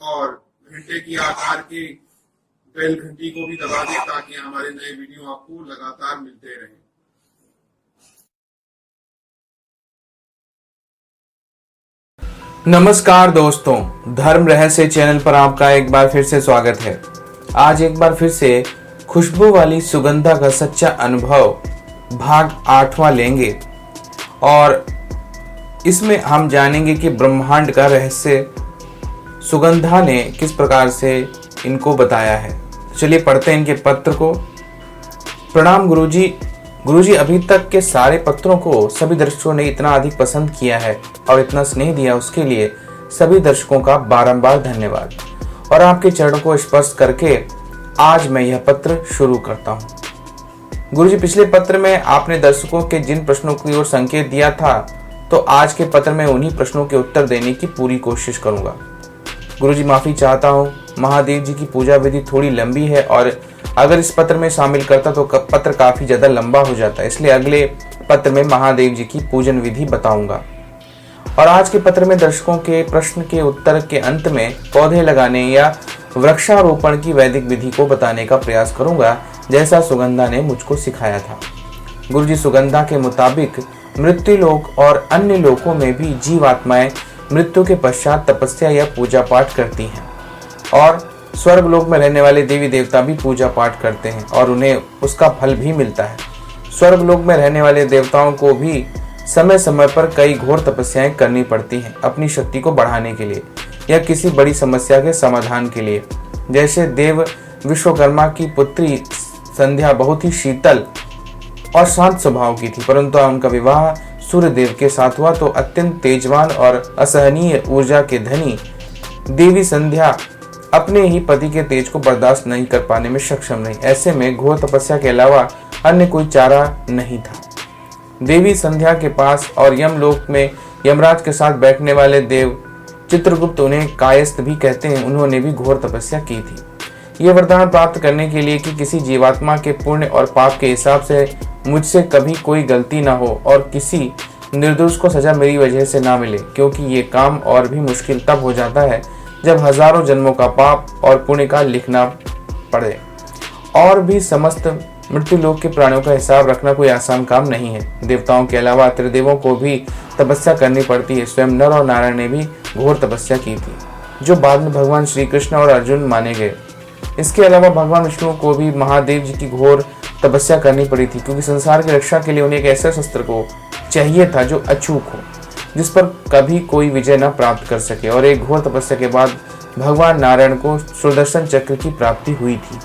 और घंटे की आकार की बेल घंटी को भी दबा दें ताकि हमारे नए वीडियो आपको लगातार मिलते रहें। नमस्कार दोस्तों, धर्म रहस्य चैनल पर आपका एक बार फिर से स्वागत है। आज एक बार फिर से खुशबू वाली सुगंधा का सच्चा अनुभव भाग 8वां लेंगे और इसमें हम जानेंगे कि ब्रह्मांड का रहस्य सुगंधा ने किस प्रकार से इनको बताया है। चलिए पढ़ते हैं इनके पत्र को। प्रणाम गुरुजी। गुरुजी, अभी तक के सारे पत्रों को सभी दर्शकों ने इतना अधिक पसंद किया है और इतना स्नेह दिया, उसके लिए सभी दर्शकों का बारंबार धन्यवाद। और आपके चरणों को स्पर्श करके आज मैं यह पत्र शुरू करता हूँ। गुरुजी, पिछले पत्र में आपने दर्शकों के जिन प्रश्नों की ओर संकेत दिया था, तो आज के पत्र में उन्हीं प्रश्नों के उत्तर देने की पूरी कोशिश करूंगा। गुरुजी, माफी चाहता हूँ, महादेव जी की पूजा विधि थोड़ी लंबी है और अगर इस पत्र में शामिल करता तो पत्र काफी ज्यादा लंबा हो जाता है, इसलिए अगले पत्र में महादेव जी की पूजन विधि बताऊंगा। और आज के पत्र में दर्शकों के प्रश्न के उत्तर के अंत में पौधे लगाने या वृक्षारोपण की वैदिक विधि को बताने का प्रयास करूंगा, जैसा सुगंधा ने मुझको सिखाया था। गुरुजी, सुगंधा के मुताबिक मृत्युलोक और अन्य लोकों में भी जीवात्माएं मृत्यु के पश्चात तपस्या या पूजा पाठ करती हैं और स्वर्ग लोक में रहने वाले देवी देवता भी पूजा पाठ करते हैं और उन्हें उसका फल भी मिलता है। स्वर्ग लोक में रहने वाले देवताओं को भी समय समय पर कई घोर तपस्याएं करनी पड़ती हैं अपनी शक्ति को बढ़ाने के लिए या किसी बड़ी समस्या के समाधान के लिए। जैसे देव विश्वकर्मा की पुत्री संध्या बहुत ही शीतल और शांत स्वभाव की थी, परंतु उनका विवाह सूर्य देव के साथ हुआ तो अत्यंत तेजवान और असहनीय ऊर्जा के धनी देवी संध्या अपने ही पति के तेज को बर्दाश्त नहीं कर पाने में सक्षम रही। ऐसे में घोर तपस्या के अलावा अन्य कोई चारा नहीं था। देवी संध्या के पास और यमलोक में यमराज के साथ बैठने वाले देव चित्रगुप्त, उन्हें कायस्थ भी कहते हैं, उन्होंने भी घोर तपस्या की थी। यह वरदान प्राप्त करने के लिए कि किसी जीवात्मा के पुण्य और पाप के हिसाब से मुझसे कभी कोई गलती ना हो और किसी निर्दोष को सजा मेरी वजह से ना मिले, क्योंकि ये काम और भी मुश्किल तब हो जाता है जब हजारों जन्मों का पाप और पुण्य का लिखना पड़े। और भी समस्त मृत्युलोक के प्राणियों का हिसाब रखना कोई आसान काम नहीं है। देवताओं के अलावा त्रिदेवों को भी तपस्या करनी पड़ती है। स्वयं नर और नारायण ने भी घोर तपस्या की थी, जो बाद में भगवान श्री कृष्ण और अर्जुन माने गए। इसके अलावा भगवान विष्णु को भी महादेव जी की घोर तपस्या करनी पड़ी थी, क्योंकि संसार की रक्षा के लिए उन्हें एक ऐसे शस्त्र को चाहिए था जो अचूक हो, जिस पर कभी कोई विजय न प्राप्त कर सके। और एक घोर तपस्या के बाद भगवान नारायण को सुदर्शन चक्र की प्राप्ति हुई थी।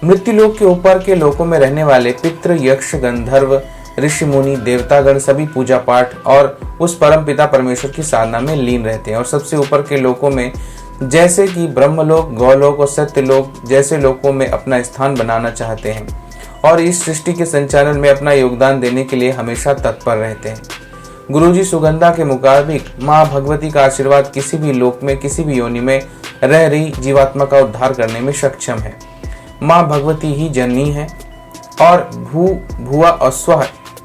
मृत्युलोक के ऊपर के लोकों में रहने वाले पितृ, यक्ष, गंधर्व, ऋषि, मुनि, देवतागण सभी पूजा पाठ और उस परम पिता परमेश्वर की साधना में लीन रहते हैं। और सबसे ऊपर के लोकों में जैसे कि ब्रह्मलोक, गौलोक और सत्यलोक जैसे लोकों में अपना स्थान बनाना चाहते हैं और इस सृष्टि के संचालन में अपना योगदान देने के लिए हमेशा तत्पर रहते हैं। गुरुजी, सुगंधा के मुताबिक माँ भगवती का आशीर्वाद किसी भी लोक में किसी भी योनि में रह रही जीवात्मा का उद्धार करने में सक्षम है। माँ भगवती ही जननी है और भू, भुआ और स्व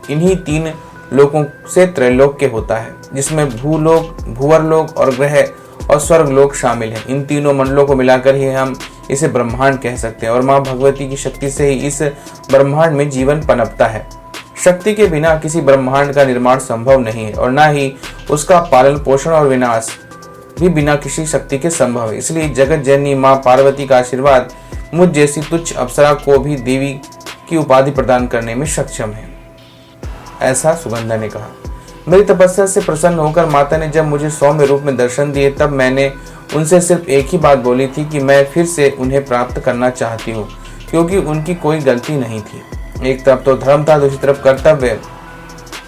इन्हीं तीन लोकों से त्रैलोक के होता है, जिसमें भूलोक, भूवरलोक और ग्रह और स्वर्ग लोक शामिल है। इन तीनों मंडलों को मिलाकर ही हम इसे ब्रह्मांड कह सकते हैं और माँ भगवती की शक्ति से ही इस ब्रह्मांड में जीवन पनपता है। शक्ति के बिना किसी ब्रह्मांड का निर्माण संभव नहीं है और न ही उसका पालन पोषण और विनाश भी बिना किसी शक्ति के संभव है। इसलिए जगत जननी माँ पार्वती का आशीर्वाद मुझ जैसी तुच्छ अप्सरा को भी देवी की उपाधि प्रदान करने में सक्षम है, ऐसा सुगंधा ने कहा। मेरी तपस्या से प्रसन्न होकर माता ने जब मुझे सौम्य रूप में दर्शन दिए, तब मैंने उनसे सिर्फ एक ही बात बोली थी कि मैं फिर से उन्हें प्राप्त करना चाहती हूँ, क्योंकि उनकी कोई गलती नहीं थी। एक तरफ तो धर्म था, दूसरी तरफ कर्तव्य।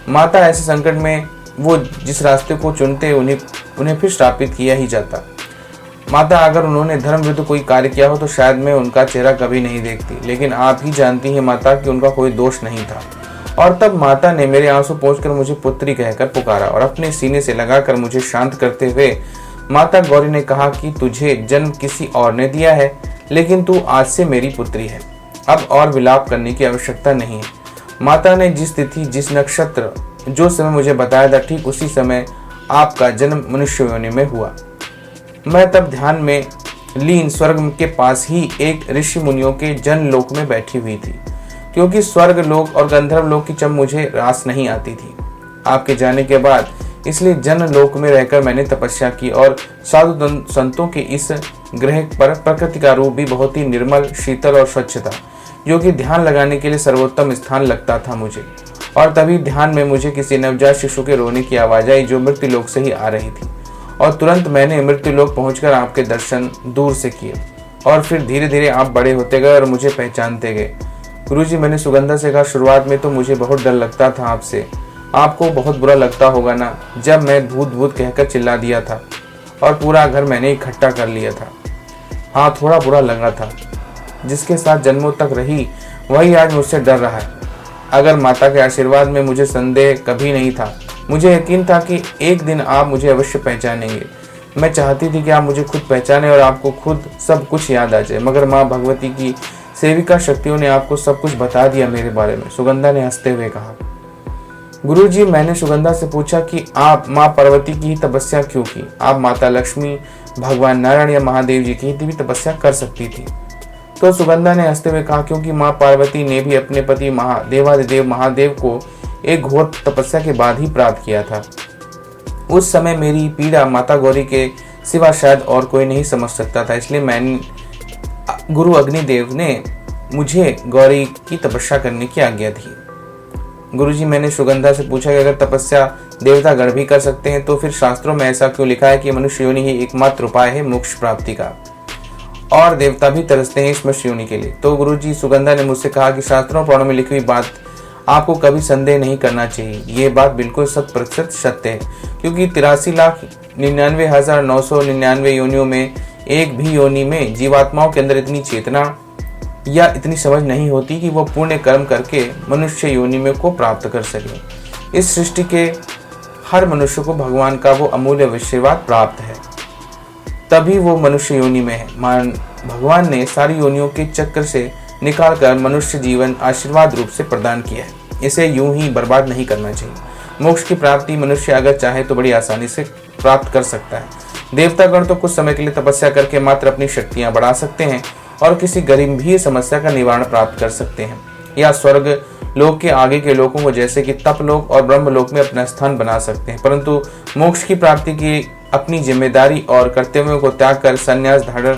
माता ऐसे संकट में वो जिस रास्ते को चुनते उन्हें फिर श्रापित किया ही जाता। माता, अगर उन्होंने धर्म विरुद्ध कोई कार्य किया हो तो शायद मैं उनका चेहरा कभी नहीं देखती, लेकिन आप ही जानती हैं माता कि उनका कोई दोष नहीं था। और तब माता ने मेरे आंसू पोंछकर मुझे पुत्री कहकर पुकारा और अपने सीने से लगाकर मुझे शांत करते हुए माता गौरी ने कहा कि तुझे जन्म किसी और ने दिया है, लेकिन तू आज से मेरी पुत्री है। अब और विलाप करने की आवश्यकता नहीं है। माता ने जिस तिथि, जिस नक्षत्र, जो समय मुझे बताया था, ठीक उसी समय आपका जन्म मनुष्य योनि में हुआ। मैं तब ध्यान में लीन स्वर्ग के पास ही एक ऋषि मुनियों के जन लोक में बैठी हुई थी, क्योंकि स्वर्ग लोक और गंधर्व लोक की चम मुझे रास नहीं आती थी आपके जाने के बाद। इसलिए जन लोक में रहकर मैंने तपस्या की और साधु संतों के इस ग्रह पर प्रकृति का रूप भी बहुत ही निर्मल, शीतल और स्वच्छ था, जो कि ध्यान लगाने के लिए सर्वोत्तम स्थान लगता था मुझे। और तभी ध्यान में मुझे किसी नवजात शिशु के रोने की आवाज आई, जो मृत्यु लोक से ही आ रही थी। और तुरंत मैंने मृत्यु लोक पहुंचकर आपके दर्शन दूर से किए और फिर धीरे धीरे आप बड़े होते गए और मुझे पहचानते गए। गुरुजी, मैंने सुगंधा से कहा, शुरुआत में तो मुझे बहुत डर लगता था आपसे। आपको बहुत बुरा लगता होगा ना, जब मैं भूत भूत कहकर चिल्ला दिया था और पूरा घर मैंने इकट्ठा कर लिया था। हाँ, थोड़ा बुरा लगा था। जिसके साथ जन्मों तक रही वही आज मुझसे डर रहा है। अगर माता के आशीर्वाद में मुझे संदेह कभी नहीं था। मुझे यकीन था कि एक दिन आप मुझे अवश्य पहचानेंगे। मैं चाहती थी कि आप मुझे खुद पहचाने और आपको खुद सब कुछ याद आ जाए, मगर माँ भगवती की सेविका शक्तियों ने आपको सब कुछ बता दिया मेरे बारे में, सुगंधा ने हंसते हुए कहा। गुरुजी, मैंने सुगंधा से पूछा कि आप माँ पार्वती की ही तपस्या क्यों की? आप माता लक्ष्मी, भगवान नारायण या महादेव जी की भी तपस्या कर सकती थी। तो सुगंधा ने हंसते हुए कहा, क्योंकि माँ पार्वती ने भी अपने पति देवाधिदेव महादेव को एक घोर तपस्या के बाद ही प्राप्त किया था। उस समय मेरी पीड़ा माता गौरी के सिवा शायद और कोई नहीं समझ सकता था, इसलिए मैंने गुरु अग्निदेव ने मुझे गौरी की तपस्या करने की आज्ञा दी। गुरुजी, मैंने सुगंधा से पूछा कि अगर तपस्या देवतागण भी कर सकते हैं तो फिर शास्त्रों में ऐसा क्यों लिखा है कि मनुष्य योनि ही एकमात्र उपाय है मोक्ष प्राप्ति का, और देवता भी तरसते हैं इस मनुष्य योनि के लिए? तो गुरुजी, सुगंधा ने मुझसे कहा कि शास्त्रों पुराणों में लिखी हुई बात आपको कभी संदेह नहीं करना चाहिए। ये बात बिल्कुल 100% सत्य है, क्योंकि 83,99,999 योनियों में एक भी योनि में जीवात्माओं के अंदर इतनी चेतना या इतनी समझ नहीं होती कि वो पुण्य कर्म करके मनुष्य योनि में को प्राप्त कर सके। इस सृष्टि के हर मनुष्य को भगवान का वो अमूल्य आशीर्वाद प्राप्त है, तभी वो मनुष्य योनि में है। भगवान ने सारी योनियों के चक्र से निकालकर मनुष्य जीवन आशीर्वाद रूप से प्रदान किया है। इसे यूं ही बर्बाद नहीं करना चाहिए। मोक्ष की प्राप्ति मनुष्य अगर चाहे तो बड़ी आसानी से प्राप्त कर सकता है। देवतागण तो कुछ समय के लिए तपस्या करके मात्र अपनी शक्तियां बढ़ा सकते हैं और किसी गंभीर समस्या का निवारण प्राप्त कर सकते हैं, या स्वर्ग लोक के आगे के लोकों को जैसे कि तप लोक और ब्रह्म लोक में अपना स्थान बना सकते हैं। परंतु मोक्ष की प्राप्ति की अपनी जिम्मेदारी और कर्तव्यों को त्याग कर संन्यास धारण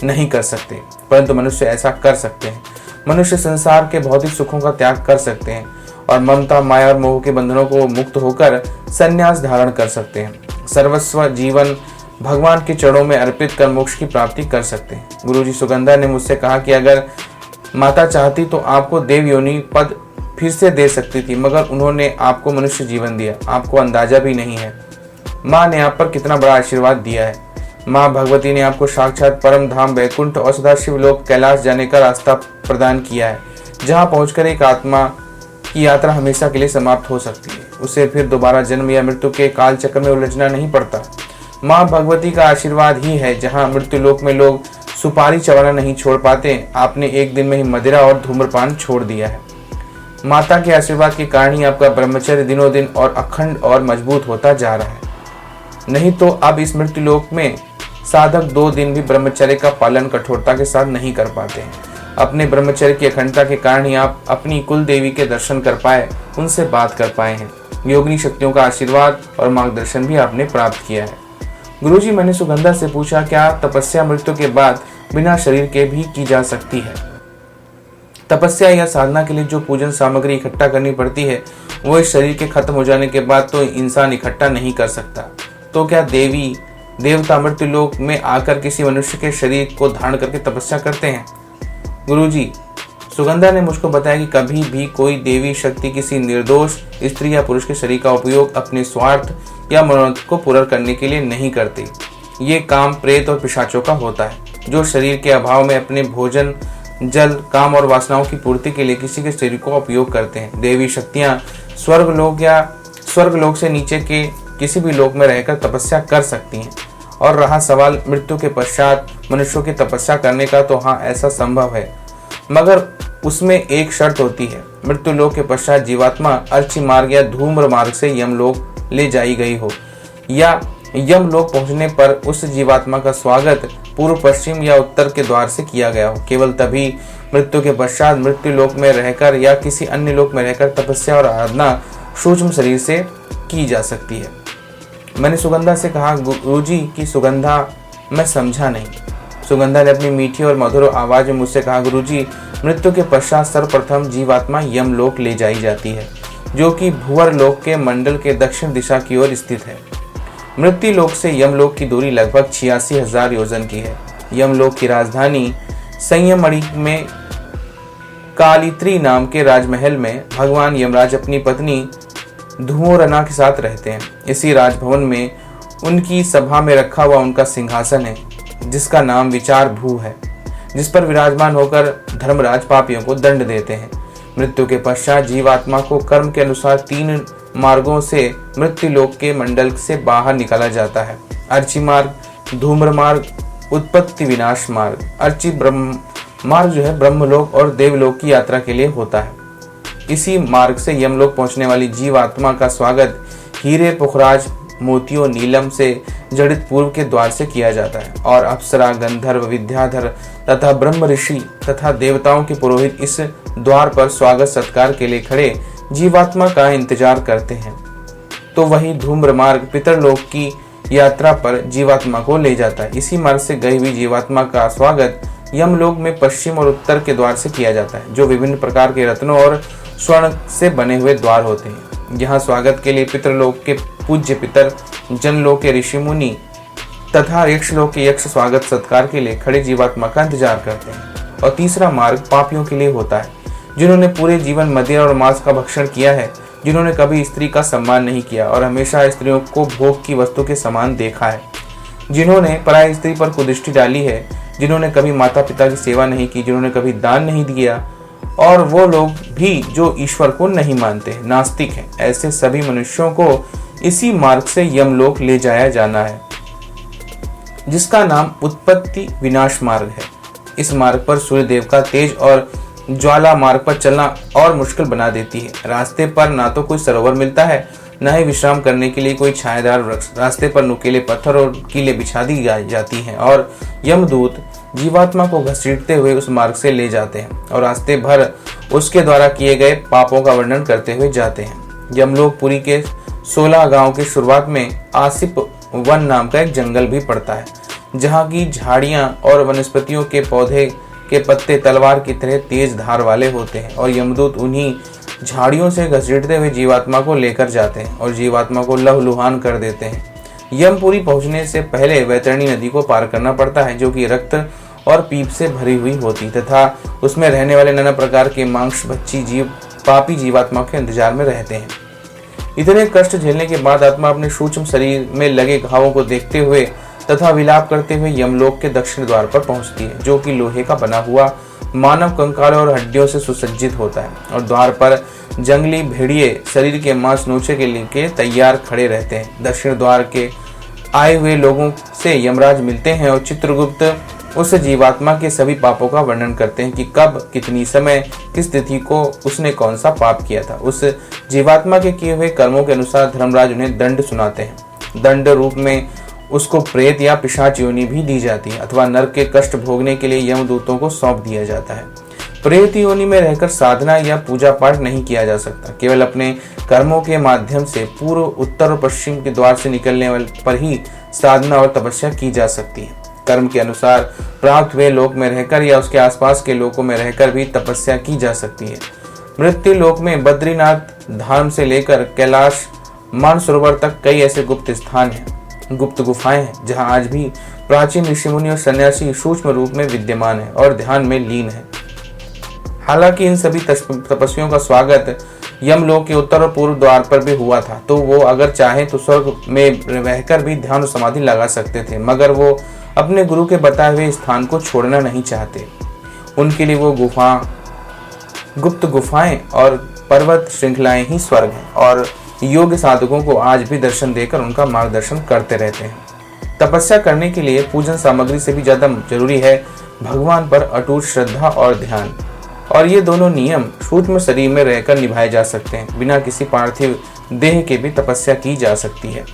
नहीं कर सकते, परंतु मनुष्य ऐसा कर सकते हैं। मनुष्य संसार के भौतिक सुखों का त्याग कर सकते हैं और ममता, माया और मोह के बंधनों को मुक्त होकर संन्यास धारण कर सकते हैं। सर्वस्व जीवन भगवान के चरणों में अर्पित कर मोक्ष की प्राप्ति कर सकते हैं। गुरुजी, सुगंधा ने मुझसे कहा कि अगर माता चाहती तो आपको देव योनि पद फिर से दे सकती थी, मगर उन्होंने आपको मनुष्य जीवन दिया, आपको अंदाजा भी नहीं है। माँ ने आप पर कितना बड़ा आशीर्वाद दिया है। माँ भगवती ने आपको साक्षात परम धाम वैकुंठ और सदाशिव लोक कैलाश जाने का रास्ता प्रदान किया है, जहाँ पहुंचकर एक आत्मा की यात्रा हमेशा के लिए समाप्त हो सकती है। उसे फिर दोबारा जन्म या मृत्यु के काल चक्र में उलझना नहीं पड़ता। माँ भगवती का आशीर्वाद ही है, जहाँ मृत्यु लोक में लोग सुपारी चबाना नहीं छोड़ पाते, आपने एक दिन में ही मदिरा और धूम्रपान छोड़ दिया है। माता के आशीर्वाद के कारण ही आपका ब्रह्मचर्य दिनों दिन और अखंड और मजबूत होता जा रहा है। नहीं तो अब इस मृत्यु लोक में साधक 2 दिन भी ब्रह्मचर्य का पालन कठोरता के साथ नहीं कर पाते हैं। अपने ब्रह्मचर्य की अखंडता के कारण ही आप अपनी कुल देवी के दर्शन कर पाए, उनसे बात कर पाए हैं। योगिनी शक्तियों का आशीर्वाद और मार्गदर्शन भी आपने प्राप्त किया है। गुरुजी, मैंने सुगंधा से पूछा, क्या तपस्या मृत्यु के बाद बिना शरीर के भी की जा सकती है? तपस्या या साधना के लिए जो पूजन सामग्री इकट्ठा करनी पड़ती है, वो इस शरीर के खत्म हो जाने के बाद तो इंसान इकट्ठा नहीं कर सकता। तो क्या देवी देवता मृत्यु लोक में आकर किसी मनुष्य के शरीर को धारण करके तपस्या करते हैं? गुरुजी, सुगंधा ने मुझको बताया कि कभी भी कोई देवी शक्ति किसी निर्दोष स्त्री या पुरुष के शरीर का उपयोग अपने स्वार्थ या मनोरथ को पूरा करने के लिए नहीं करती। ये काम प्रेत और पिशाचों का होता है, जो शरीर के अभाव में अपने भोजन, जल, काम और वासनाओं की पूर्ति के लिए किसी के शरीर को उपयोग करते हैं। देवी शक्तियां स्वर्गलोक या स्वर्गलोक से नीचे के किसी भी लोक में रहकर तपस्या कर सकती हैं। और रहा सवाल मृत्यु के पश्चात मनुष्यों की तपस्या करने का, तो हाँ, ऐसा संभव है, मगर उसमें एक शर्त होती है। मृत्यु लोक के पश्चात जीवात्मा अर्ची मार्ग या धूम्र मार्ग से यमलोक ले जाई गई हो, या यमलोक पहुंचने पर उस जीवात्मा का स्वागत पूर्व, पश्चिम या उत्तर के द्वार से किया गया हो। केवल तभी मृत्यु के पश्चात मृत्यु लोक में रहकर या किसी अन्य लोक में रहकर तपस्या और आराधना सूक्ष्म शरीर से की जा सकती है। मैंने सुगंधा से कहा, गुरुजी की सुगंधा मैं समझा नहीं। सुगंधा ने अपनी मीठी और मधुर आवाज में मुझसे कहा, गुरुजी मृत्यु के पश्चात सर्वप्रथम जीवात्मा यमलोक ले जाई जाती है, जो कि भूवर लोक के मंडल के दक्षिण दिशा की ओर स्थित है। मृत्यु लोक से यमलोक की दूरी लगभग 86,000 योजन की है। यमलोक की राजधानी संयमणि में कालित्री नाम के राजमहल में भगवान यमराज अपनी पत्नी धुओरना के साथ रहते हैं। इसी राजभवन में उनकी सभा में रखा हुआ उनका सिंहासन है, जिसका नाम विचार भू है, जिस पर विराजमान होकर धर्मराज पापियों को दंड देते हैं। मृत्यु के पश्चात जीवात्मा को कर्म के अनुसार 3 मार्गों से मृत्यु लोक के मंडल से बाहर निकाला जाता है। अर्ची मार्ग, धूम्र मार्ग, उत्पत्ति विनाश मार्ग। अर्ची ब्रह्म मार्ग जो है ब्रह्मलोक और देवलोक की यात्रा के लिए होता है। इसी मार्ग से यमलोक पहुंचने वाली जीवात्मा का स्वागत हीरे, पुखराज, मोतियों, नीलम से जड़ित पूर्व के द्वार से किया जाता है और अप्सरा, गंधर्व, विद्याधर तथा ब्रह्म ऋषि तथा देवताओं के पुरोहित इस द्वार पर स्वागत सत्कार के लिए खड़े जीवात्मा का इंतजार करते हैं। तो वही धूम्र मार्ग पितरलोक की यात्रा पर जीवात्मा को ले जाता है। इसी मार्ग से गई हुई जीवात्मा का स्वागत यमलोक में पश्चिम और उत्तर के द्वार से किया जाता है, जो विभिन्न प्रकार के रत्नों और स्वर्ण से बने हुए द्वार होते हैं। यहाँ स्वागत के लिए पितरलोक के पूज्य पितर, जनलोक के ऋषि मुनि तथा यक्षलोक के यक्ष स्वागत सत्कार के लिए खड़े जीवात्मा का इंतजार करते हैं। और तीसरा मार्ग पापियों के लिए होता है, जिन्होंने पूरे जीवन मदिरा और मांस का भक्षण किया है, जिन्होंने कभी स्त्री का सम्मान नहीं किया और हमेशा स्त्रियों को भोग की वस्तु के समान देखा है, जिन्होंने पराई स्त्री पर कुदृष्टि डाली है, जिन्होंने कभी माता पिता की सेवा नहीं की, जिन्होंने कभी दान नहीं दिया, और वो लोग भी जो ईश्वर को नहीं मानते, नास्तिक हैं। ऐसे सभी मनुष्यों को इसी मार्ग से यमलोक ले जाया जाना है, जिसका नाम उत्पत्ति विनाश मार्ग है। इस मार्ग पर सूर्यदेव का तेज और ज्वाला मार्ग पर चलना और मुश्किल बना देती है। रास्ते पर ना तो कोई सरोवर मिलता है, न ही विश्राम करने के लिए कोई छायादार वृक्ष। रास्ते पर नुकीले पत्थर और कीले बिछा दी जाती हैं और यमदूत जीवात्मा को घसीटते हुए उस मार्ग से ले जाते हैं और रास्ते भर उसके द्वारा किए गए पापों का वर्णन करते हुए जाते हैं। यमलोक पुरी के 16 गांव के शुरुआत में आसिफ वन नाम का एक जंगल भी पड़ता है, जहाँ की झाड़ियां और वनस्पतियों के पौधे के पत्ते तलवार की तरह तेज धार वाले होते हैं और यमदूत उन्हीं झाड़ियों से घसीटते हुए जीवात्मा को लेकर जाते हैं और जीवात्मा को लहूलुहान कर देते हैं। यमपुरी पहुंचने से पहले वैतरणी नदी को पार करना पड़ता है, जो कि रक्त और पीप से भरी हुई होती तथा उसमें रहने वाले नाना प्रकार के मांसभक्षी जीव पापी जीवात्मा के इंतजार में रहते हैं। इतने कष्ट झेलने के बाद आत्मा अपने सूक्ष्म शरीर में लगे घावों को देखते हुए तथा विलाप करते हुए यमलोक के दक्षिण द्वार पर पहुंचती है, जो कि लोहे का बना हुआ मानव कंकाल और हड्डियों से सुसज्जित होता है और द्वार पर जंगली भेड़िए शरीर के मांस नोचे के लिए तैयार खड़े रहते हैं। दक्षिण द्वार के आए हुए लोगों से यमराज मिलते हैं और चित्रगुप्त उस जीवात्मा के सभी पापों का वर्णन करते हैं कि कब, कितनी समय, किस तिथि को उसने कौन सा पाप किया था। उस जीवात्मा के किए हुए कर्मों के अनुसार धर्मराज उन्हें दंड सुनाते हैं। दंड रूप में उसको प्रेत या पिशाच योनि भी दी जाती है अथवा नरक के कष्ट भोगने के लिए यमदूतों को सौंप दिया जाता है। प्रेत योनि में रहकर साधना या पूजा पाठ नहीं किया जा सकता। केवल अपने कर्मों के माध्यम से पूर्व, उत्तर और पश्चिम के द्वार से निकलने पर ही साधना और तपस्या की जा सकती है। कर्म के अनुसार प्राप्त हुए लोक में रहकर या उसके आसपास के लोकों में रहकर भी तपस्या की जा सकती है। मृत्यु लोक में बद्रीनाथ धाम से लेकर कैलाश मानसरोवर तक कई ऐसे गुप्त स्थान हैं, गुप्त गुफाएं हैं, जहां आज भी प्राचीन ऋषिमुनि और सन्यासी सूक्ष्म रूप में विद्यमान है और ध्यान में लीन है। हालांकि इन सभी तपस्वियों का स्वागत यमलोक के उत्तर और पूर्व द्वार पर भी हुआ था, तो वो अगर चाहे तो स्वर्ग में रहकर भी ध्यान और समाधि लगा सकते थे, मगर वो अपने गुरु के बताए हुए स्थान को छोड़ना नहीं चाहते। उनके लिए वो गुप्त गुफाएं और पर्वत श्रृंखलाएं ही स्वर्ग हैं और योग्य साधकों को आज भी दर्शन देकर उनका मार्गदर्शन करते रहते हैं। तपस्या करने के लिए पूजन सामग्री से भी ज्यादा जरूरी है भगवान पर अटूट श्रद्धा और ध्यान, और ये दोनों नियम सूक्ष्म शरीर में रहकर निभाए जा सकते हैं। बिना किसी पार्थिव देह के भी तपस्या की जा सकती है।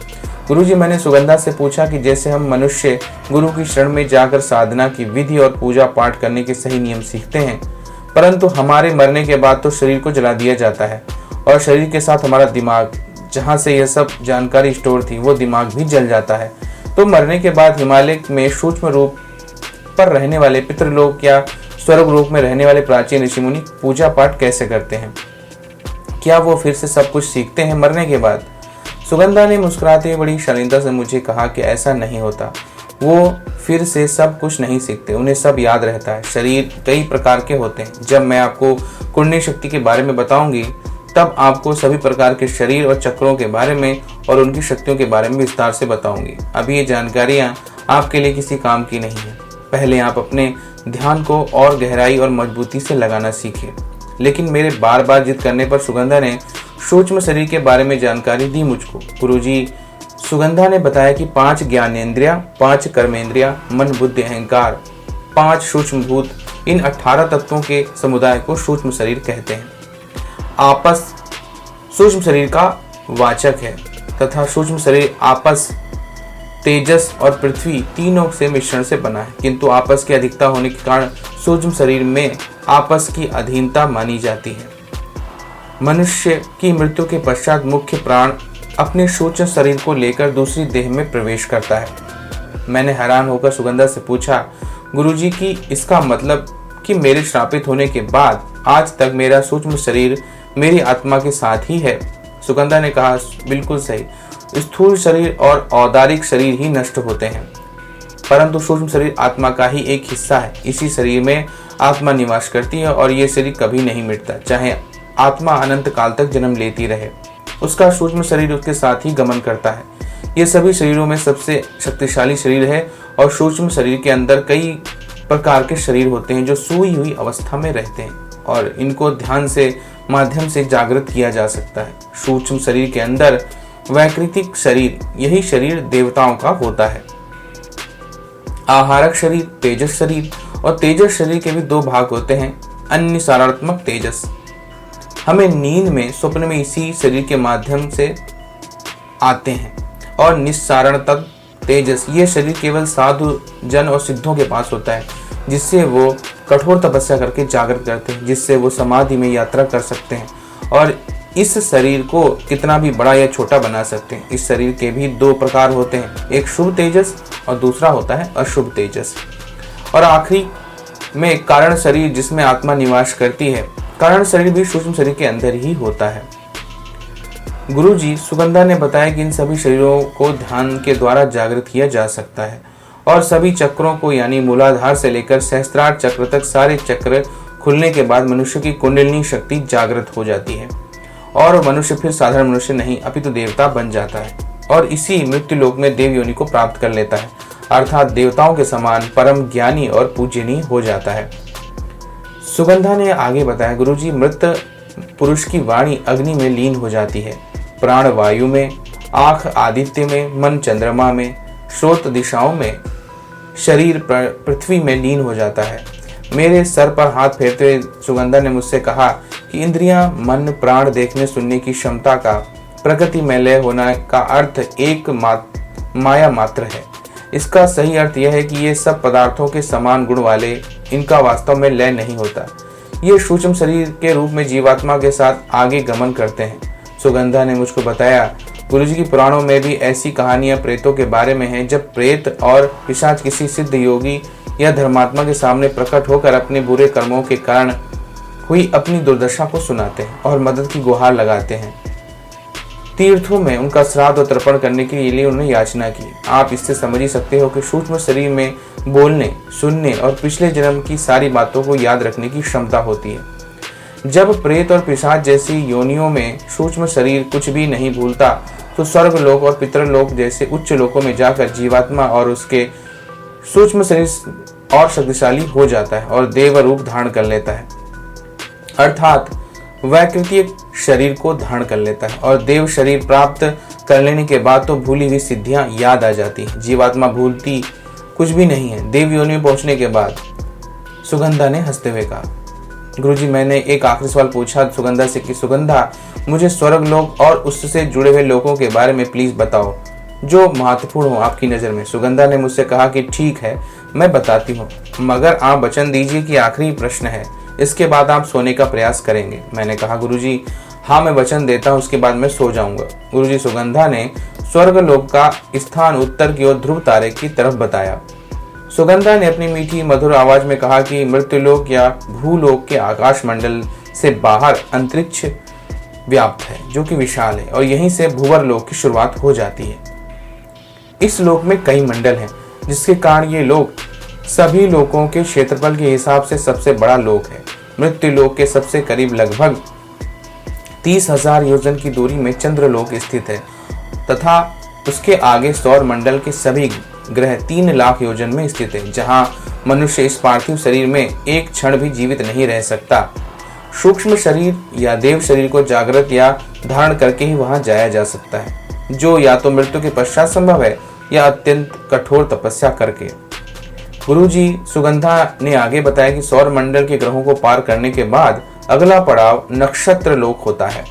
गुरुजी, मैंने सुगंधा से पूछा कि जैसे हम मनुष्य गुरु की शरण में जाकर साधना की विधि और पूजा पाठ करने के सही नियम सीखते हैं, परंतु हमारे मरने के बाद तो शरीर को जला दिया जाता है और शरीर के साथ हमारा दिमाग, जहाँ से यह सब जानकारी स्टोर थी, वो दिमाग भी जल जाता है। तो मरने के बाद हिमालय में सूक्ष्म रूप पर रहने वाले पितृलोक या स्वर्ग लोक में रहने वाले प्राचीन ऋषिमुनि पूजा पाठ कैसे करते हैं? क्या वो फिर से सब कुछ सीखते हैं मरने के बाद? सुगंधा ने मुस्कुराते हुए बड़ी शालीनता से मुझे कहा कि ऐसा नहीं होता। वो फिर से सब कुछ नहीं सीखते, उन्हें सब याद रहता है। शरीर कई प्रकार के होते हैं। जब मैं आपको कुंडली शक्ति के बारे में बताऊंगी, तब आपको सभी प्रकार के शरीर और चक्रों के बारे में और उनकी शक्तियों के बारे में विस्तार से बताऊंगी। अभी ये जानकारियां आपके लिए किसी काम की नहीं है। पहले आप अपने ध्यान को और गहराई और मजबूती से लगाना सीखिए। लेकिन मेरे बार बार जिद करने पर सुगंधा ने सूक्ष्म शरीर के बारे में जानकारी दी मुझको। गुरुजी, सुगंधा ने बताया कि 5 ज्ञानेंद्रिया, 5 कर्मेंद्रिया, मन, बुद्धि, अहंकार, 5 सूक्ष्म भूत, इन 18 तत्वों के समुदाय को सूक्ष्म शरीर कहते हैं। आपस सूक्ष्म शरीर का वाचक है तथा सूक्ष्म शरीर आपस, तेजस और पृथ्वी तीनों से मिश्रण से बना है, किंतु आपस की अधिकता होने के कारण सूक्ष्म शरीर में आपस की अधीनता मानी जाती है। मनुष्य की मृत्यु के पश्चात मुख्य प्राण अपने सूक्ष्म शरीर को लेकर दूसरी देह में प्रवेश करता है। मैंने हैरान होकर सुगंधा से पूछा, गुरुजी, की इसका मतलब कि मेरे श्रापित होने के बाद आज तक मेरा सूक्ष्म शरीर मेरी आत्मा के साथ ही है? सुगंधा ने कहा, बिल्कुल सही। स्थूल शरीर और औदारिक शरीर ही नष्ट होते हैं, परंतु सूक्ष्म शरीर आत्मा का ही एक हिस्सा है। इसी शरीर में आत्मा निवास करती है और ये शरीर कभी नहीं मिटता। चाहे आत्मा अनंत काल तक जन्म लेती रहे, उसका सूक्ष्म शरीर उसके साथ ही गमन करता है। ये सभी शरीरों में सबसे शक्तिशाली शरीर है और सूक्ष्म शरीर के अंदर कई प्रकार के शरीर होते हैं जो सोई हुई अवस्था में रहते हैं और इनको ध्यान से माध्यम से जागृत किया जा सकता है। सूक्ष्म शरीर के अंदर वैकृतिक शरीर, यही शरीर देवताओं का होता है। आहारक शरीर, तेजस शरीर, और तेजस शरीर के भी 2 भाग होते हैं। अन्य सारात्मक तेजस हमें नींद में, स्वप्न में इसी शरीर के माध्यम से आते हैं, और निस्सारण तक तेजस, ये शरीर केवल साधु जन और सिद्धों के पास होता है, जिससे वो कठोर तपस्या करके जागृत करते हैं, जिससे वो समाधि में यात्रा कर सकते हैं और इस शरीर को कितना भी बड़ा या छोटा बना सकते हैं। इस शरीर के भी 2 प्रकार होते हैं, एक शुभ तेजस और दूसरा होता है अशुभ तेजस। और आखिरी में कारण शरीर, जिसमें आत्मा निवास करती है। कारण शरीर भी सूक्ष्म शरीर के अंदर ही होता है। गुरुजी, सुगंधा ने बताया कि इन सभी शरीरों को ध्यान के द्वारा जागृत किया जा सकता है और सभी चक्रों को, यानी मूलाधार से लेकर सहस्त्रार चक्र तक सारे चक्र खुलने के बाद मनुष्य की कुंडलिनी शक्ति जागृत हो जाती है और मनुष्य फिर साधारण मनुष्य नहीं अपितु देवता बन जाता है और इसी मृत्यु लोक में देव योनि को प्राप्त कर लेता है, अर्थात देवताओं के समान परम ज्ञानी और पूजनीय हो जाता है। सुगंधा ने आगे बताया, गुरुजी, मृत पुरुष की वाणी अग्नि में लीन हो जाती है, प्राण वायु में, आंख आदित्य में, मन चंद्रमा में, स्रोत दिशाओं में, शरीर पृथ्वी में लीन हो जाता है। मेरे सर पर हाथ फेरते हुए सुगंधा ने मुझसे कहा कि इंद्रियां, मन, प्राण, देखने सुनने की क्षमता का प्रकृति में लय होना का अर्थ एक माया मात्र है। इसका सही अर्थ यह है कि ये सब पदार्थों के समान गुण वाले, इनका वास्तव में लय नहीं होता। ये सूक्ष्म शरीर के रूप में जीवात्मा के साथ आगे गमन करते हैं। सुगंधा ने मुझको बताया, गुरुजी की पुराणों में भी ऐसी कहानियां प्रेतों के बारे में हैं, जब प्रेत और पिशाच किसी सिद्ध योगी या धर्मात्मा के सामने प्रकट होकर अपने बुरे कर्मों के कारण हुई अपनी दुर्दशा को सुनाते हैं और मदद की गुहार लगाते हैं। तीर्थों में उनका श्राद्ध और तर्पण करने के लिए उन्होंने याचना की। आप इससे समझ ही सकते हो कि सूक्ष्म शरीर में बोलने, सुनने और पिछले जन्म की सारी बातों को याद रखने की क्षमता होती है। जब प्रेत और पिशाच जैसी योनियों में सूक्ष्म शरीर कुछ भी नहीं भूलता, तो स्वर्ग लोक और पितृलोक जैसे उच्च लोकों में जाकर जीवात्मा और उसके सूक्ष्म शरीर और शक्तिशाली हो जाता है और देव रूप धारण कर लेता है, अर्थात वैकृतिक शरीर को धारण कर लेता है। और देव शरीर प्राप्त कर लेने के बाद तो भूली हुई सिद्धियां याद आ जाती हैं। जीवात्मा भूलती कुछ भी नहीं है। देव योनि में पहुंचने के बाद सुगंधा ने हंसते हुए कहा, गुरुजी, मैंने एक आखिरी सवाल पूछा सुगंधा से कि सुगंधा, मुझे स्वर्ग लोक और उससे जुड़े हुए लोगों के बारे में प्लीज बताओ। जो महत्वपूर्ण हो आपकी नज़र में। सुगंधा ने मुझसे कहा कि ठीक है, मैं बताती हूँ, मगर आप वचन दीजिए कि आखिरी प्रश्न है, इसके बाद आप सोने का प्रयास करेंगे। मैंने कहा गुरुजी, हाँ मैं वचन देता हूँ, उसके बाद मैं सो जाऊंगा। गुरुजी, सुगंधा ने स्वर्गलोक का स्थान उत्तर की ओर ध्रुव तारे की तरफ बताया। सुगंधा ने अपनी मीठी मधुर आवाज में कहा कि मृत्युलोक या भूलोक के आकाश मंडल से बाहर अंतरिक्ष व्याप्त है, जो कि विशाल है, और यहीं से भूवर लोक की शुरुआत हो जाती है। इस लोक में कई मंडल हैं, जिसके कारण ये लोक सभी लोकों के क्षेत्रफल के हिसाब से सबसे बड़ा लोक है। मृत्यु लोक के सबसे करीब लगभग 30,000 योजन की दूरी में चंद्रलोक स्थित है तथा उसके आगे सौर मंडल के सभी ग्रह 3 लाख योजन में स्थित है, जहां मनुष्य इस पार्थिव शरीर में एक क्षण भी जीवित नहीं रह सकता। सूक्ष्म शरीर या देव शरीर को जागृत या धारण करके ही वहां जाया जा सकता है, जो या तो मृत्यु के पश्चात संभव है या अत्यंत कठोर तपस्या करके। गुरुजी, सुगंधा ने आगे बताया कि सौर मंडल के ग्रहों को पार करने के बाद अगला पड़ाव नक्षत्र लोक होता है,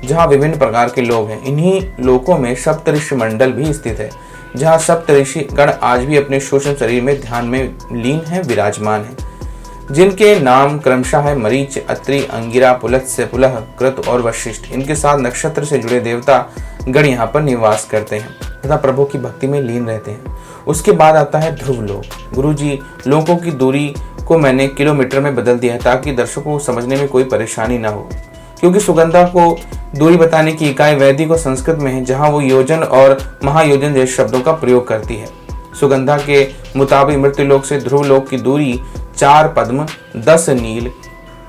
जहां विभिन्न प्रकार के लोग हैं। इन्हीं लोकों में सप्तऋषि मंडल भी स्थित है, जहां सप्तऋषि गण आज भी अपने सूक्ष्म शरीर में ध्यान में लीन है, विराजमान है, जिनके नाम क्रमशः है मरीच, अत्रि, अंगिरा, पुलत्स्य, पुलह, कृत और वशिष्ठ। इनके साथ नक्षत्र से जुड़े देवता गण यहाँ पर निवास करते हैं तथा प्रभु की भक्ति में लीन रहते हैं। उसके बाद आता है ध्रुव लोक। गुरुजी, लोकों की दूरी को मैंने किलोमीटर में बदल दिया है ताकि दर्शकों को समझने में कोई परेशानी ना हो, क्योंकि सुगंधा को दूरी बताने की इकाई वैदिक और संस्कृत में है, जहां वो योजन और महायोजन जैसे शब्दों का प्रयोग करती है। सुगंधा के मुताबिक मृत्युलोक से ध्रुव लोक की दूरी 4 पद्म 10 नील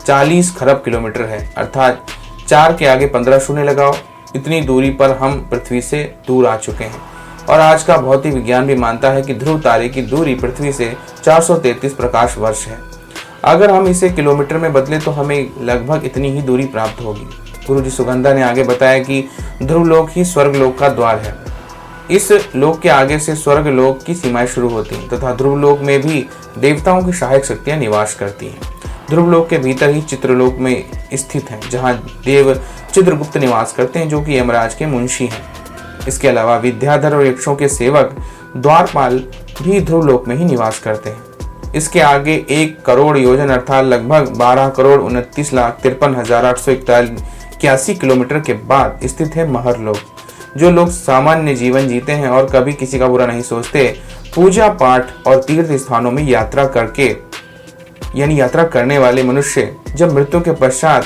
40 खरब किलोमीटर है, अर्थात 4 के आगे 15 शून्य लगाओ। इतनी दूरी पर हम पृथ्वी से दूर आ चुके हैं, और आज का भौतिक विज्ञान भी मानता है कि ध्रुव तारे की दूरी पृथ्वी से 433 प्रकाश वर्ष है। अगर हम इसे किलोमीटर में बदले तो हमें लगभग इतनी ही दूरी प्राप्त होगी। गुरुजी, सुगंधा ने आगे बताया कि ध्रुव लोक ही स्वर्ग लोक का द्वार है। इस लोक के आगे से स्वर्ग लोक की सीमाएं शुरू होती हैं तथा ध्रुव लोक में भी देवताओं की सहायक शक्तियां निवास करती हैं। ध्रुव लोक के भीतर ही चित्रलोक में स्थित है, जहां देव चित्रगुप्त निवास करते हैं, जो कि यमराज के मुंशी हैं। इसके अलावा विद्याधर और यक्षों के सेवक द्वारपाल भी ध्रुव लोक में ही निवास करते हैं। इसके आगे 1 करोड़ योजन अर्थात लगभग 12,29,53,881 किलोमीटर के बाद स्थित है महर लोक। जो लोग सामान्य जीवन जीते हैं और कभी किसी का बुरा नहीं सोचते, पूजा पाठ और तीर्थ स्थानों में यात्रा करने वाले मनुष्य जब मृत्यु के पश्चात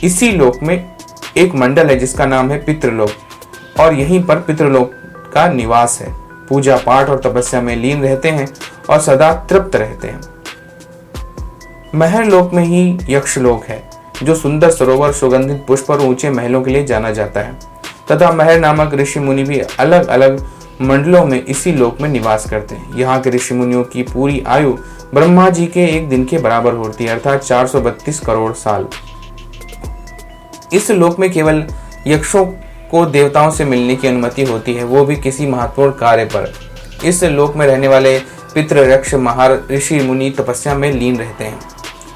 इसी लोक में एक मंडल है जिसका नाम है पितृलोक, और यहीं पर पितृलोक का निवास है, पूजा पाठ और तपस्या में लीन रहते हैं और सदा तृप्त रहते हैं। महर लोक में ही यक्ष लोक है, जो सुंदर सरोवर, सुगंधित पुष्प और ऊंचे महलों के लिए जाना जाता है, तथा महर नामक ऋषि मुनि भी अलग अलग मंडलों में इसी लोक में निवास करते हैं। यहाँ के ऋषि मुनियों की पूरी आयु ब्रह्मा जी के एक दिन के बराबर होती है, अर्थात 432 करोड़ साल। इस लोक में केवल यक्षों को देवताओं से मिलने की अनुमति होती है, वो भी किसी महत्वपूर्ण कार्य पर। इस लोक में रहने वाले पितृ, यक्ष, महार, ऋषि मुनि तपस्या में लीन रहते हैं।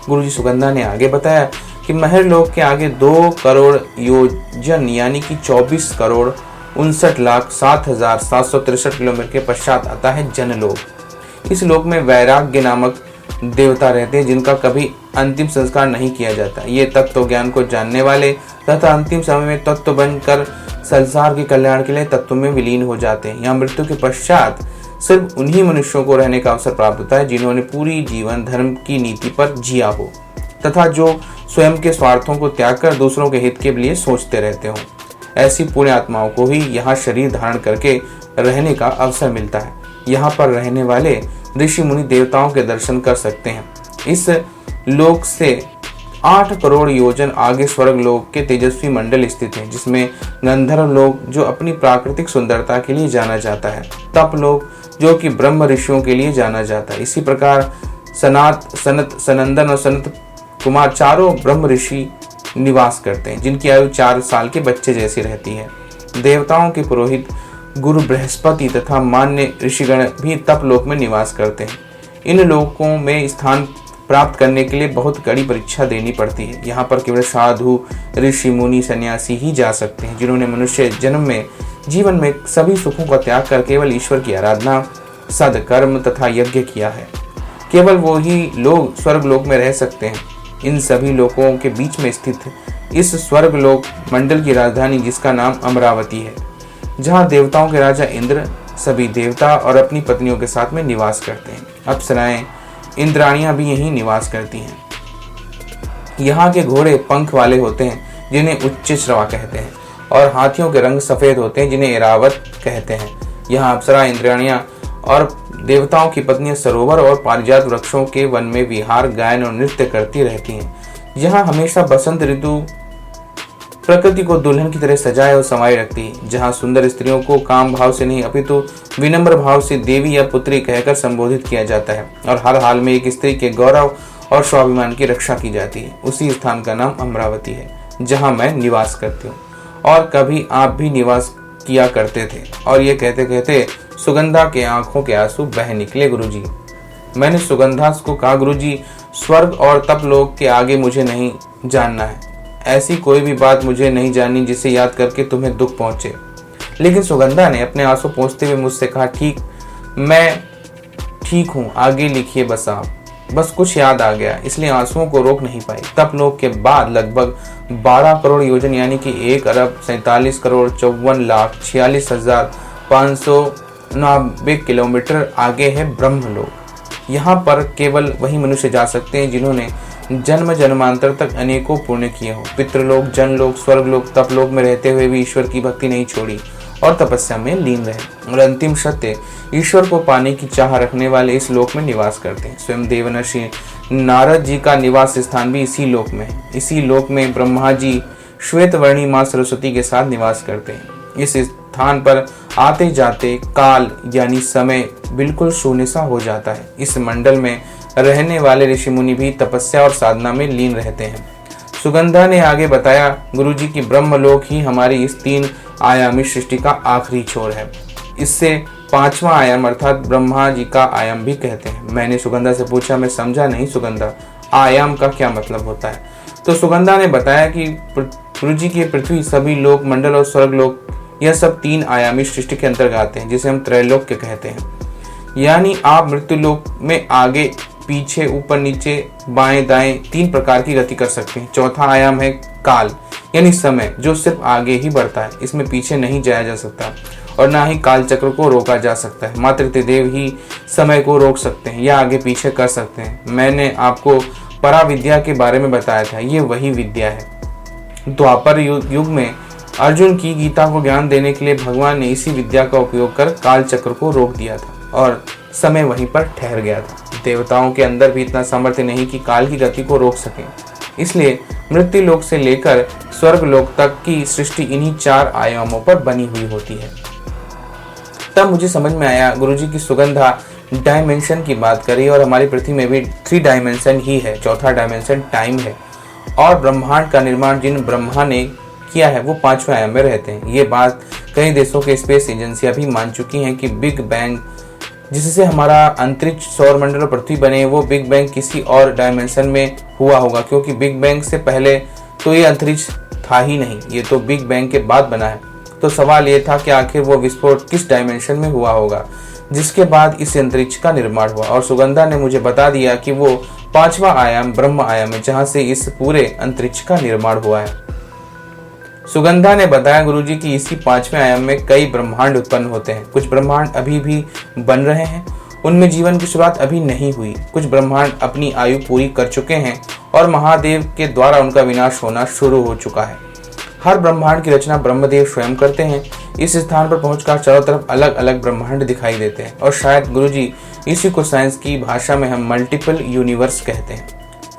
गुरुजी, सुगंधा ने आगे बताया कि महर लोक के आगे 2 करोड़ योजन यानी कि 24 करोड़ 59,07,763 किलोमीटर के पश्चात आता है जनलोक। इस लोक में वैराग्य नामक देवता रहते हैं, जिनका कभी अंतिम संस्कार नहीं किया जाता। ये तत्व ज्ञान को जानने वाले तथा अंतिम समय में तत्व बनकर संसार के कल्याण के लिए तत्व में विलीन हो जाते हैं। यहाँ मृत्यु के पश्चात सिर्फ उन्हीं मनुष्यों को रहने का अवसर प्राप्त होता है जिन्होंने पूरी जीवन धर्म की नीति पर जिया हो तथा जो स्वयं के स्वार्थों को त्याग कर दूसरों के हित के लिए सोचते रहते हो। ऐसी पुण्य आत्माओं को ही यहाँ शरीर धारण करके रहने का अवसर मिलता है। यहाँ पर रहने वाले ऋषि मुनि देवताओं के दर्शन कर सकते हैं। इस लोक से 8 करोड़ योजन आगे स्वर्ग लोक के तेजस्वी मंडल स्थित हैं, जिसमें गंधर्व लोक जो अपनी प्राकृतिक सुंदरता के लिए जाना जाता है, तप लोक जो कि ब्रह्म ऋषियों के लिए जाना जाता है। इसी प्रकार सनात, सनत, सनंदन और सनत कुमार चारों ब्रह्म ऋषि निवास करते हैं, जिनकी आयु 4 साल के बच्चे जैसी रहती है। देवताओं के पुरोहित गुरु बृहस्पति तथा मान्य ऋषिगण भी तप लोक में निवास करते हैं। इन लोकों में स्थान प्राप्त करने के लिए बहुत कड़ी परीक्षा देनी पड़ती है। यहाँ पर केवल साधु, ऋषि, मुनि, सन्यासी ही जा सकते हैं, जिन्होंने मनुष्य जन्म में जीवन में सभी सुखों का त्याग कर केवल ईश्वर की आराधना, सदकर्म तथा यज्ञ किया है। केवल वो ही लोग स्वर्ग लोक में रह सकते हैं। इन सभी लोकों के बीच में स्थित इस स्वर्ग लोक मंडल की राजधानी, जिसका नाम अमरावती है, जहाँ देवताओं के राजा इंद्र, सभी देवता और अपनी पत्नियों के साथ में निवास करते हैं। अप्सराएं, इंद्राणियां भी यहीं निवास करती हैं। यहाँ के घोड़े पंख वाले होते हैं, जिन्हें उच्चश्रवा कहते हैं, और हाथियों के रंग सफेद होते हैं, जिन्हें ऐरावत कहते हैं। यहाँ अप्सरा, इंद्राणियां और देवताओं की पत्नियां सरोवर और पारिजात वृक्षों के वन में विहार, गायन और नृत्य करती रहती हैं। यहाँ हमेशा बसंत ऋतु प्रकृति को दुल्हन की तरह सजाए और संवाए रखती है। जहाँ सुंदर स्त्रियों को काम भाव से नहीं अपितु विनम्र भाव से देवी या पुत्री कहकर संबोधित किया जाता है, और हर हाल में एक स्त्री के गौरव और स्वाभिमान की रक्षा की जाती है। उसी स्थान का नाम अमरावती है, जहाँ मैं निवास करती हूँ, और कभी आप भी निवास किया करते थे। और ये कहते कहते सुगंधा के आंखों के आंसू बह निकले। गुरुजी, मैंने सुगंधा को कहा, गुरुजी, स्वर्ग और तपलोक के आगे मुझे नहीं जानना है। ऐसी कोई भी बात मुझे नहीं जाननी जिसे याद करके तुम्हें दुख पहुंचे। लेकिन सुगंधा ने अपने आंसू पोंछते हुए मुझसे कहा, ठीक, मैं ठीक हूँ, आगे लिखिए बस आप। बस कुछ याद आ गया, इसलिए आंसुओं को रोक नहीं पाई। तपलोक के बाद लगभग 12 करोड़ योजन यानी कि 1,47,54,46,590 किलोमीटर आगे है ब्रह्मलोक। यहाँ पर केवल वही मनुष्य जा सकते हैं जिन्होंने जन्म जन्मांतर तक अनेकों पुण्य किए हों। पितृलोक, जनलोक, स्वर्गलोक, तपलोक में रहते हुए भी ईश्वर की भक्ति नहीं छोड़ी और तपस्या में लीन रहे। और अंतिम सत्य, ईश्वर को पाने की चाह रखने वाले इस लोक में निवास करते हैं। स्वयं देवर्षि नारद जी का निवास स्थान भी इसी लोक में है। इसी लोक में ब्रह्मा जी श्वेतवर्णी माँ सरस्वती के साथ निवास करते हैं। इस स्थान पर आते जाते काल यानी समय बिल्कुल शून्य सा हो जाता है। इस मंडल में रहने वाले ऋषि मुनि भी तपस्या और साधना में लीन रहते हैं। सुगंधा ने आगे बताया, गुरुजी की ब्रह्मलोक ही हमारी इस 3 आयामी सृष्टि का आखिरी छोर है। इससे 5वां आयाम अर्थात ब्रह्मा जी का आयाम भी कहते हैं। मैंने सुगंधा से पूछा, मैं समझा नहीं सुगंधा, आयाम का क्या मतलब होता है? तो सुगंधा ने बताया कि गुरुजी की पृथ्वी, सभी लोक, मंडल और स्वर्ग लोक, यह सब 3 आयामी सृष्टि के अंतर्गत आते हैं, जिसे हम त्रैलोक्य कहते हैं। यानी आप मृत्यु लोक में आगे पीछे, ऊपर नीचे, बाएं दाएं 3 प्रकार की गति कर सकते हैं। चौथा आयाम है काल यानी समय, जो सिर्फ आगे ही बढ़ता है, इसमें पीछे नहीं जाया जा सकता और ना ही काल चक्र को रोका जा सकता है। मात्र त्रिदेव ही समय को रोक सकते हैं या आगे पीछे कर सकते हैं। मैंने आपको पराविद्या के बारे में बताया था, ये वही विद्या है। द्वापर युग में अर्जुन की गीता को ज्ञान देने के लिए भगवान ने इसी विद्या का उपयोग कर काल चक्र को रोक दिया था और समय वहीं पर ठहर गया था। देवताओं के अंदर भी इतना सामर्थ्य नहीं कि काल की गति को रोक सकें, इसलिए मृत्यु लोक से लेकर स्वर्ग लोक तक की सृष्टि इन्हीं 4 आयामों पर बनी हुई होती है। तब मुझे समझ में आया, गुरुजी की सुगंधा डायमेंशन की बात करी और हमारी पृथ्वी में भी 3 डायमेंशन ही है। चौथा डायमेंशन टाइम है और ब्रह्मांड का निर्माण जिन ब्रह्मा ने किया है वो 5वें आयाम में रहते हैं। ये बात कई देशों के स्पेस एजेंसियां भी मान चुकी हैं कि बिग बैंग जिससे हमारा अंतरिक्ष, सौरमंडल और पृथ्वी बने, वो बिग बैंग किसी और डायमेंशन में हुआ होगा, क्योंकि बिग बैंग से पहले तो ये अंतरिक्ष था ही नहीं, ये तो बिग बैंग के बाद बना है। तो सवाल ये था कि आखिर वो विस्फोट किस डायमेंशन में हुआ होगा जिसके बाद इस अंतरिक्ष का निर्माण हुआ। और सुगंधा ने मुझे बता दिया कि वो 5वां आयाम ब्रह्म आयाम है, जहां से इस पूरे अंतरिक्ष का निर्माण हुआ है। सुगंधा ने बताया, गुरुजी की इसी 5वें आयाम में कई ब्रह्मांड उत्पन्न होते हैं। कुछ ब्रह्मांड अभी भी बन रहे हैं, उनमें जीवन की शुरुआत अभी नहीं हुई। कुछ ब्रह्मांड अपनी आयु पूरी कर चुके हैं और महादेव के द्वारा उनका विनाश होना शुरू हो चुका है। हर ब्रह्मांड की रचना ब्रह्मदेव स्वयं करते हैं। इस स्थान पर पहुंचकर चारों तरफ अलग अलग ब्रह्मांड दिखाई देते हैं और शायद गुरुजी इसी को साइंस की भाषा में हम मल्टीपल यूनिवर्स कहते हैं।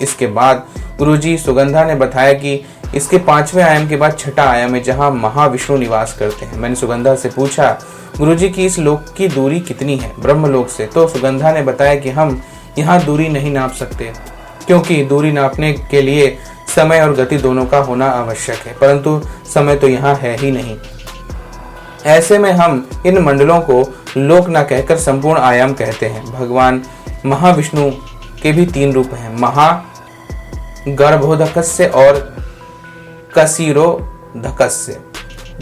इसके बाद गुरुजी सुगंधा ने बताया कि इसके 5वें आयाम के बाद 6ठा आयाम है, जहां महाविष्णु निवास करते हैं। मैंने सुगंधा से पूछा, गुरुजी की इस लोक की दूरी कितनी है ब्रह्मलोक से? तो सुगंधा ने बताया कि हम यहाँ दूरी नहीं नाप सकते, क्योंकि दूरी नापने के लिए समय और गति दोनों का होना आवश्यक है, परंतु समय तो यहाँ है ही नहीं। ऐसे में हम इन मंडलों को लोक न कहकर संपूर्ण आयाम कहते हैं। भगवान महाविष्णु के भी 3 रूप हैं, महा, गर्भोदकस्य और कसीरोधकस्य,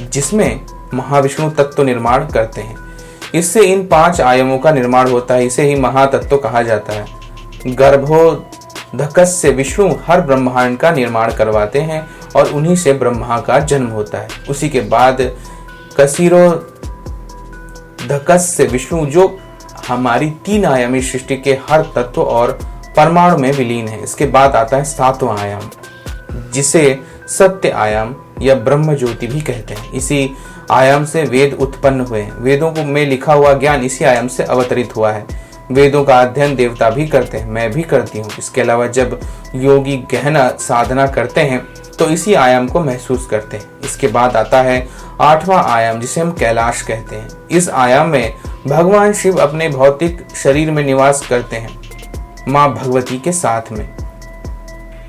जिसमें महाविष्णु तत्व निर्माण करते हैं। इससे इन 5 आयामों का निर्माण होता है। इसे ही महातत्व कहा जाता है। गर्भोदकस से विष्णु हर ब्रह्मांड का निर्माण करवाते हैं और उन्हीं से ब्रह्मा का जन्म होता है। उसी के बाद कसीरोधकस से विष्णु जो हमारी 3 आयामी सृष्टि के हर तत्व और परमाणु में विलीन है। इसके बाद आता है 7वां आयाम, जिसे सत्य आयाम या ब्रह्म ज्योति भी कहते हैं। इसी आयाम से वेद उत्पन्न हुए हैं। वेदों को में लिखा हुआ ज्ञान इसी आयाम से अवतरित हुआ है। वेदों का अध्ययन देवता भी करते हैं, मैं भी करती हूँ। इसके अलावा जब योगी गहना साधना करते हैं तो इसी आयाम को महसूस करते हैं। इसके बाद आता है 8वां आयाम, जिसे हम कैलाश कहते हैं। इस आयाम में भगवान शिव अपने भौतिक शरीर में निवास करते हैं, माँ भगवती के साथ में।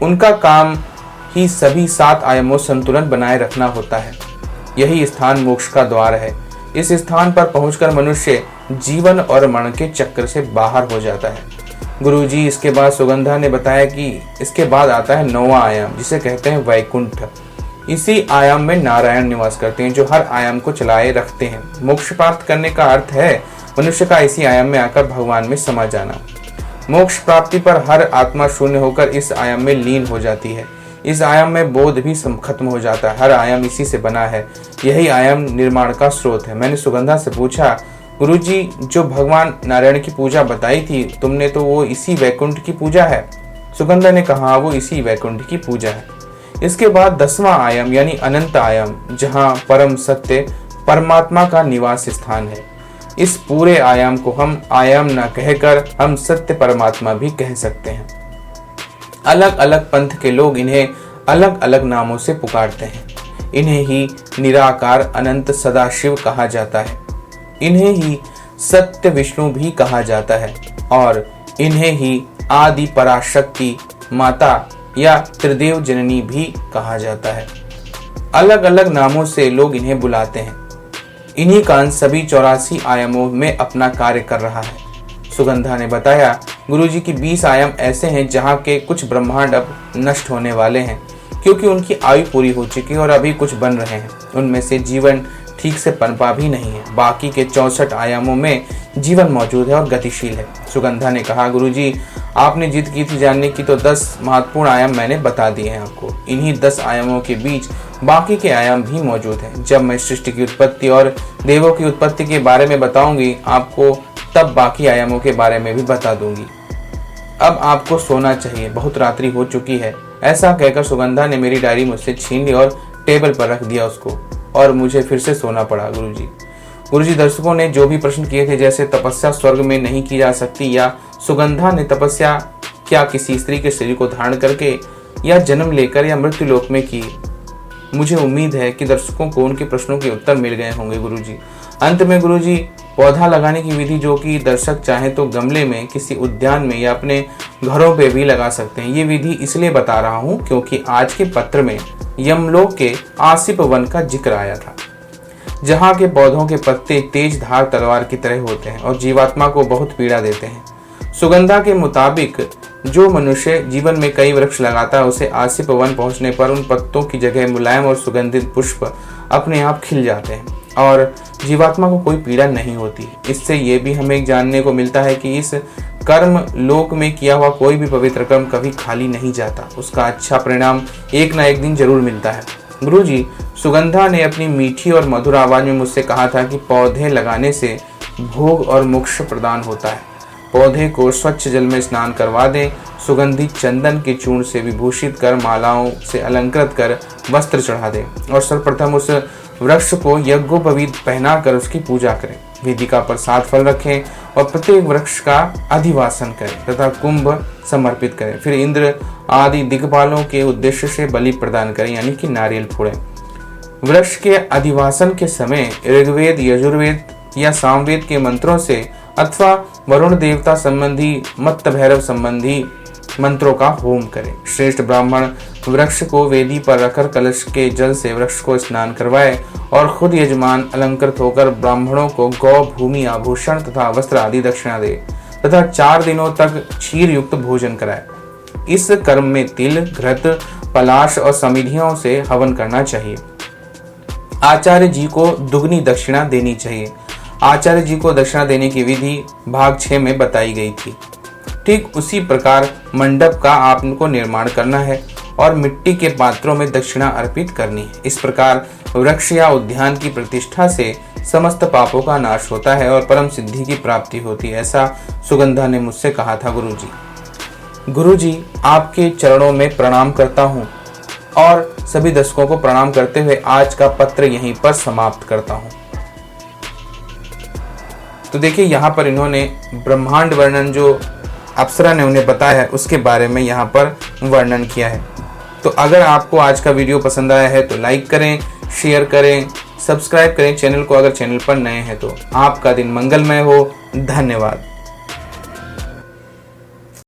उनका काम ही सभी 7 आयामों संतुलन बनाए रखना होता है। यही स्थान मोक्ष का द्वार है। इस स्थान पर पहुंचकर मनुष्य जीवन और मरण के चक्र से बाहर हो जाता है। गुरुजी इसके बाद सुगंधा ने बताया कि इसके बाद आता है 9वां आयाम, जिसे कहते हैं वैकुंठ। इसी आयाम में नारायण निवास करते हैं, जो हर आयाम को चलाए रखते हैं। मोक्ष प्राप्त करने का अर्थ है मनुष्य का इसी आयाम में आकर भगवान में समा जाना। मोक्ष प्राप्ति पर हर आत्मा शून्य होकर इस आयाम में लीन हो जाती है। इस आयाम में बोध भी खत्म हो जाता है। हर आयाम इसी से बना है। यही आयाम निर्माण का स्रोत है। मैंने सुगंधा से पूछा, गुरुजी जो भगवान नारायण की पूजा बताई थी तुमने, तो वो इसी वैकुंठ की पूजा है? सुगंधा ने कहा, वो इसी वैकुंठ की पूजा है। इसके बाद 10वां आयाम यानी अनंत आयाम, जहाँ परम सत्य परमात्मा का निवास स्थान है। इस पूरे आयाम को हम आयाम न कहकर हम सत्य परमात्मा भी कह सकते हैं। अलग अलग पंथ के लोग इन्हें अलग अलग नामों से पुकारते हैं। इन्हें ही निराकार अनंत सदाशिव कहा जाता है। इन्हें ही सत्य विष्णु भी कहा जाता है और इन्हें ही आदि पराशक्ति माता या त्रिदेव जननी भी कहा जाता है। अलग अलग नामों से लोग इन्हें बुलाते हैं। इन्हीं का अंश सभी 84 आयामों में अपना कार्य कर रहा है। सुगंधा ने बताया, गुरुजी की 20 आयाम ऐसे हैं जहाँ के कुछ ब्रह्मांड अब नष्ट होने वाले हैं, क्योंकि उनकी आयु पूरी हो चुकी है और अभी कुछ बन रहे हैं। उनमें से जीवन ठीक से पनपा भी नहीं है। बाकी के 64 आयामों में जीवन मौजूद है और गतिशील है। सुगंधा ने कहा, गुरुजी आपने जिद की थी जानने की, तो 10 महत्वपूर्ण आयाम मैंने बता दिए हैं आपको। इन्हीं 10 आयामों के बीच बाकी के आयाम भी मौजूद हैं। जब मैं सृष्टि की उत्पत्ति और देवों की उत्पत्ति के बारे में बताऊंगी आपको, तब बाकी आयामों के बारे में भी बता दूंगी। अब आपको सोना चाहिए, बहुत रात्रि हो चुकी है। ऐसा कहकर सुगंधा ने मेरी डायरी मुझसे छीन ली और टेबल पर रख दिया उसको, और मुझे फिर से सोना पड़ा। गुरुजी दर्शकों ने जो भी प्रश्न किए थे, जैसे तपस्या स्वर्ग में नहीं की जा सकती, या सुगंधा ने तपस्या क्या किसी स्त्री के शरीर को धारण करके या जन्म लेकर या मृत्यु लोक में की, मुझे उम्मीद है कि दर्शकों को उनके प्रश्नों के उत्तर मिल गए होंगे। गुरुजी अंत में गुरुजी पौधा लगाने की विधि, जो कि दर्शक चाहे तो गमले में, किसी उद्यान में या अपने घरों पे भी लगा सकते हैं। ये विधि इसलिए बता रहा हूँ क्योंकि आज के पत्र में यमलोक के आसिफ वन का जिक्र आया था, जहाँ के पौधों के पत्ते तेज धार तलवार की तरह होते हैं और जीवात्मा को बहुत पीड़ा देते हैं। सुगंधा के मुताबिक जो मनुष्य जीवन में कई वृक्ष लगाता है, उसे आसिफ वन पहुंचने पर उन पत्तों की जगह मुलायम और सुगंधित पुष्प अपने आप खिल जाते हैं और जीवात्मा को कोई पीड़ा नहीं होती। इससे ये भी हमें जानने को मिलता है कि इस कर्म लोक में किया हुआ कोई भी पवित्र कर्म कभी खाली नहीं जाता। उसका अच्छा परिणाम एक ना एक दिन जरूर मिलता है। गुरुजी सुगंधा ने अपनी मीठी और मधुर आवाज में मुझसे कहा था कि पौधे लगाने से भोग और मोक्ष प्रदान होता है। पौधे को स्वच्छ जल में स्नान करवा दें, सुगंधित चंदन के चूर्ण से विभूषित कर, मालाओं से अलंकृत कर वस्त्र चढ़ा दें और सर्वप्रथम उस वृक्ष को यज्ञोपवीत पहनाकर उसकी पूजा करें। वेदिका पर 7 फल रखें और प्रत्येक वृक्ष का अधिवासन करें तथा कुंभ समर्पित करें। फिर इंद्र आदि दिग्पालों के उद्देश्य से बलि प्रदान करें, यानी कि नारियल फोड़ें। वृक्ष के अधिवासन के समय ऋग्वेद, यजुर्वेद या सामवेद के मंत्रों से अथवा वरुण देवता संबंधी, मत्त भैरव संबंधी मंत्रों का होम करें। श्रेष्ठ ब्राह्मण वृक्ष को वेदी पर रखकर कलश के जल से वृक्ष को स्नान करवाए और खुद यजमान अलंकृत होकर ब्राह्मणों को गौ, भूमि, आभूषण तथा वस्त्र आदि दक्षिणा दे तथा 4 दिनों तक क्षीर युक्त भोजन कराए। इस कर्म में तिल, घृत, पलाश और समिधियों से हवन करना चाहिए। आचार्य जी को दुगनी दक्षिणा देनी चाहिए। आचार्य जी को दक्षिणा देने की विधि भाग 6 में बताई गई थी। ठीक उसी प्रकार मंडप का आपको निर्माण करना है और मिट्टी के पात्रों में दक्षिणा अर्पित करनी है। इस प्रकार वृक्ष या उद्यान की प्रतिष्ठा से समस्त पापों का नाश होता है और परम सिद्धि की प्राप्ति होती है, ऐसा सुगंधा ने मुझसे कहा था गुरुजी। गुरुजी, आपके चरणों में प्रणाम करता हूँ और सभी दर्शकों को प्रणाम करते हुए आज का पत्र यहीं पर समाप्त करता हूँ। तो देखिए, यहाँ पर इन्होंने ब्रह्मांड वर्णन जो अप्सरा ने उन्हें बताया है उसके बारे में यहाँ पर वर्णन किया है। तो अगर आपको आज का वीडियो पसंद आया है तो लाइक करें, शेयर करें, सब्सक्राइब करें चैनल को अगर चैनल पर नए हैं तो। आपका दिन मंगलमय हो। धन्यवाद।